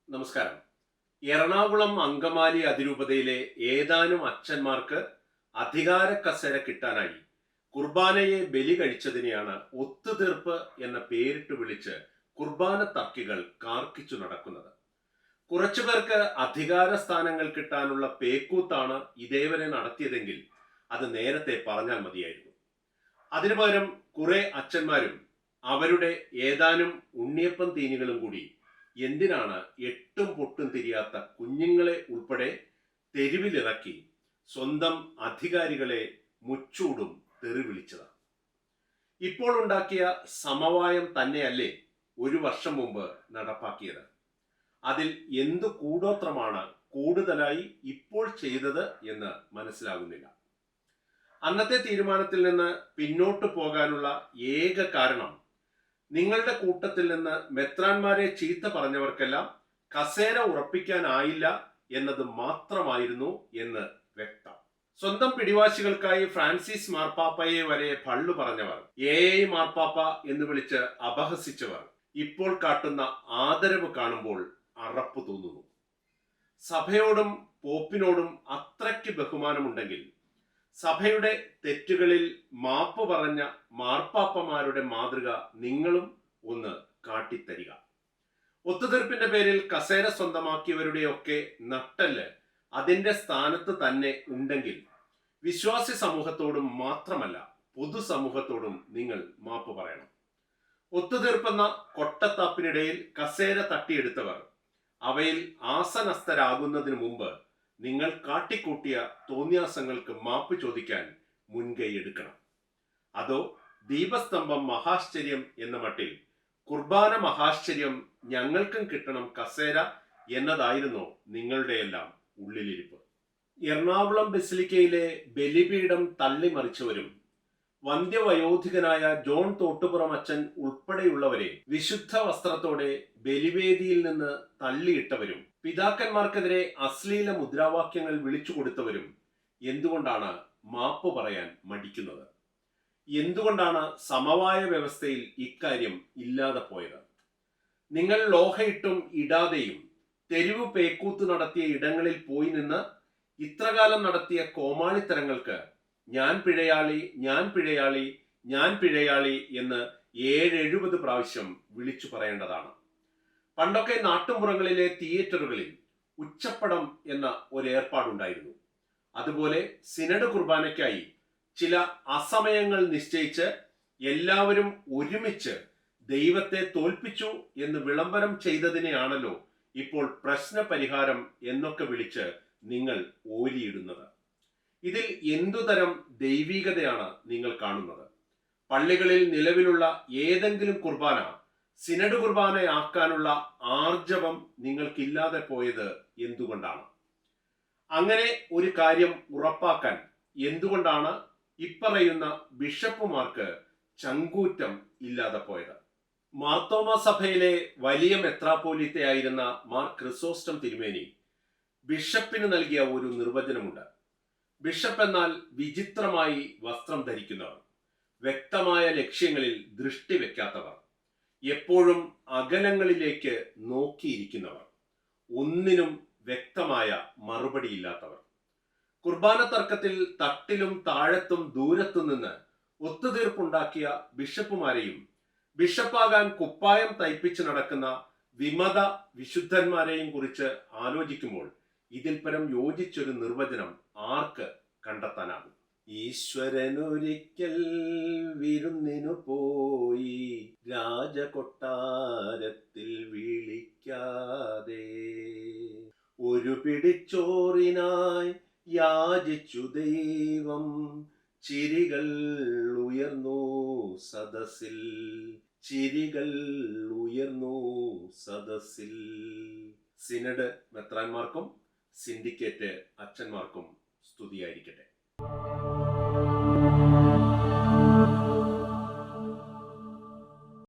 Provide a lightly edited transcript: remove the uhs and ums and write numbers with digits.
നമസ്കാരം. എറണാകുളം അങ്കമാലി അതിരൂപതയിലെ ഏതാനും അച്ഛന്മാർക്ക് അധികാര കസേര കിട്ടാനായി കുർബാനയെ ബലി കഴിച്ചതിനെയാണ് ഒത്തുതീർപ്പ് എന്ന പേരിട്ട് വിളിച്ച് കുർബാന തർക്കികൾ കാർക്കിച്ചു നടക്കുന്നത്. കുറച്ചുപേർക്ക് അധികാര സ്ഥാനങ്ങൾ കിട്ടാനുള്ള പേക്കൂത്താണ് ഇതേവരെ നടത്തിയതെങ്കിൽ അത് നേരത്തെ പറഞ്ഞാൽ മതിയായിരുന്നു. അതിനു പകരം കുറെ അച്ഛന്മാരും അവരുടെ ഏതാനും ഉണ്ണിയപ്പം തീനികളും കൂടി എന്തിനാണ് എട്ടും പൊട്ടും തിരിയാത്ത കുഞ്ഞുങ്ങളെ ഉൾപ്പെടെ തെരുവിലിറക്കി സ്വന്തം അധികാരികളെ മുച്ചൂടും തെറി വിളിച്ചത്. ഇപ്പോൾ ഉണ്ടാക്കിയ സമവായം തന്നെയല്ലേ ഒരു വർഷം മുമ്പ് നടപ്പാക്കിയത്? അതിൽ എന്തു കൂടോത്രമാണ് കൂടുതലായി ഇപ്പോൾ ചെയ്തത് എന്ന് മനസ്സിലാകുന്നില്ല. അന്നത്തെ തീരുമാനത്തിൽ നിന്ന് പിന്നോട്ട് പോകാനുള്ള ഏക കാരണം നിങ്ങളുടെ കൂട്ടത്തിൽ നിന്ന് മെത്രാന്മാരെ ചീത്ത പറഞ്ഞവർക്കെല്ലാം കസേര ഉറപ്പിക്കാനായില്ല എന്നത് മാത്രമായിരുന്നു എന്ന് വ്യക്തം. സ്വന്തം പിടിവാശികൾക്കായി ഫ്രാൻസിസ് മാർപ്പാപ്പയെ വരെ ഭള്ളു പറഞ്ഞവർ, മാർപ്പാപ്പ എന്ന് വിളിച്ച് അപഹസിച്ചവർ ഇപ്പോൾ കാട്ടുന്ന ആദരവ് കാണുമ്പോൾ അറപ്പ് തോന്നുന്നു. സഭയോടും പോപ്പിനോടും അത്രയ്ക്ക് ബഹുമാനമുണ്ടെങ്കിൽ സഭയുടെ തെറ്റുകളിൽ മാപ്പ് പറഞ്ഞ മാർപ്പാപ്പമാരുടെ മാതൃക നിങ്ങളും ഒന്ന് കാട്ടിത്തരിക. ഒത്തുതീർപ്പിന്റെ പേരിൽ കസേര സ്വന്തമാക്കിയവരുടെയൊക്കെ നട്ടല് അതിന്റെ സ്ഥാനത്ത് തന്നെ ഉണ്ടെങ്കിൽ വിശ്വാസി സമൂഹത്തോടും മാത്രമല്ല പൊതുസമൂഹത്തോടും നിങ്ങൾ മാപ്പ് പറയണം. ഒത്തുതീർപ്പെന്ന കൊട്ടത്താപ്പിനിടയിൽ കസേര തട്ടിയെടുത്തവർ അവയിൽ ആസനസ്ഥരാകുന്നതിന് മുമ്പ് നിങ്ങൾ കാട്ടിക്കൂട്ടിയ തോന്നിയാസങ്ങൾക്ക് മാപ്പ് ചോദിക്കാൻ മുൻകൈ എടുക്കണം. അതോ ദീപസ്തംഭം മഹാശ്ചര്യം എന്ന മട്ടിൽ കുർബാന മഹാശ്ചര്യം ഞങ്ങൾക്കും കിട്ടണം കസേര എന്നതായിരുന്നോ നിങ്ങളുടെയെല്ലാം ഉള്ളിലിരിപ്പ്? എറണാകുളം ബസിലിക്കയിലെ ബലിപീഠം തള്ളിമറിച്ചവരും വന്ധ്യവയോധികനായ ജോൺ തോട്ടുപുറം അച്ഛൻ ഉൾപ്പെടെയുള്ളവരെ വിശുദ്ധ വസ്ത്രത്തോടെ ബലിവേദിയിൽ നിന്ന് തള്ളിയിട്ടവരും പിതാക്കന്മാർക്കെതിരെ അശ്ലീല മുദ്രാവാക്യങ്ങൾ വിളിച്ചു കൊടുത്തവരും എന്തുകൊണ്ടാണ് മാപ്പ് പറയാൻ മടിക്കുന്നത്? എന്തുകൊണ്ടാണ് സമവായ വ്യവസ്ഥയിൽ ഇക്കാര്യം ഇല്ലാതെ പോയത്? നിങ്ങൾ ലോഹയിട്ടും ഇടാതെയും തെരുവ് പേക്കൂത്ത് നടത്തിയ ഇടങ്ങളിൽ പോയി നിന്ന് ഇത്രകാലം നടത്തിയ കോമാളിത്തരങ്ങൾക്ക് ഞാൻ പിഴയാളി, ഞാൻ പിഴയാളി, ഞാൻ പിഴയാളി എന്ന് 70 പ്രാവശ്യം വിളിച്ചു പറയേണ്ടതാണ്. പണ്ടൊക്കെ നാട്ടുമ്പുറങ്ങളിലെ തിയേറ്ററുകളിൽ ഉച്ചപ്പടം എന്ന ഒരു ഏർപ്പാടുണ്ടായിരുന്നു. അതുപോലെ സിനഡ് കുർബാനയ്ക്കായി ചില അസമയങ്ങൾ നിശ്ചയിച്ച് എല്ലാവരും ഒരുമിച്ച് ദൈവത്തെ തോൽപ്പിച്ചു എന്ന് വിളംബരം ചെയ്തതിനെയാണല്ലോ ഇപ്പോൾ പ്രശ്ന പരിഹാരം എന്നൊക്കെ വിളിച്ച് നിങ്ങൾ ഓരിയിടുന്നത്. ഇതിൽ എന്തുതരം ദൈവീകതയാണ് നിങ്ങൾ കാണുന്നത്? പള്ളികളിൽ നിലവിലുള്ള ഏതെങ്കിലും കുർബാന സിനഡ് കുർബാനയാക്കാനുള്ള ആർജവം നിങ്ങൾക്കില്ലാതെ പോയത് എന്തുകൊണ്ടാണ്? അങ്ങനെ ഒരു കാര്യം ഉറപ്പാക്കാൻ എന്തുകൊണ്ടാണ് ഇപ്പറയുന്ന ബിഷപ്പുമാർക്ക് ചങ്കൂറ്റം ഇല്ലാതെ പോയത്? മാർത്തോമാ സഭയിലെ വലിയ മെത്രാപ്പോലീത്തയായിരുന്ന മാർ ക്രിസോസ്റ്റം തിരുമേനി ബിഷപ്പിന് നൽകിയ ഒരു നിർവചനമുണ്ട്. ബിഷപ്പ് എന്നാൽ വിചിത്രമായി വസ്ത്രം ധരിക്കുന്നവർ, വ്യക്തമായ ലക്ഷ്യങ്ങളിൽ ദൃഷ്ടി വെക്കാത്തവർ, എപ്പോഴും അകലങ്ങളിലേക്ക് നോക്കിയിരിക്കുന്നവർ, ഒന്നിനും വ്യക്തമായ മറുപടിയില്ലാത്തവർ. കുർബാന തർക്കത്തിൽ തട്ടിലും താഴത്തും ദൂരത്തു നിന്ന് ഒത്തുതീർപ്പുണ്ടാക്കിയ ബിഷപ്പുമാരെയും ബിഷപ്പാകാൻ കുപ്പായം തയ്പ്പിച്ച് നടക്കുന്ന വിമത വിശുദ്ധന്മാരെയും കുറിച്ച് ആലോചിക്കുമ്പോൾ ഇതിൽ പരം യോജിച്ചൊരു നിർവചനം ആർക്ക് കണ്ടെത്താനാകും? ഈശ്വരനൊരിക്കൽ വിരുന്നിനു പോയി രാജകൊട്ടാരത്തിൽ വിളിക്കാതെ, ഒരു പിടിച്ചോറിനായി യാചിച്ചു ദൈവം, ചിരികൾ ഉയർന്നു സദസ്സിൽ, ചിരികൾ ഉയർന്നു സദസ്സിൽ. സിനഡ് മെത്രാന്മാർക്കും സിൻഡിക്കേറ്റ് അച്ഛന്മാർക്കും സ്തുതിയായിരിക്കട്ടെ.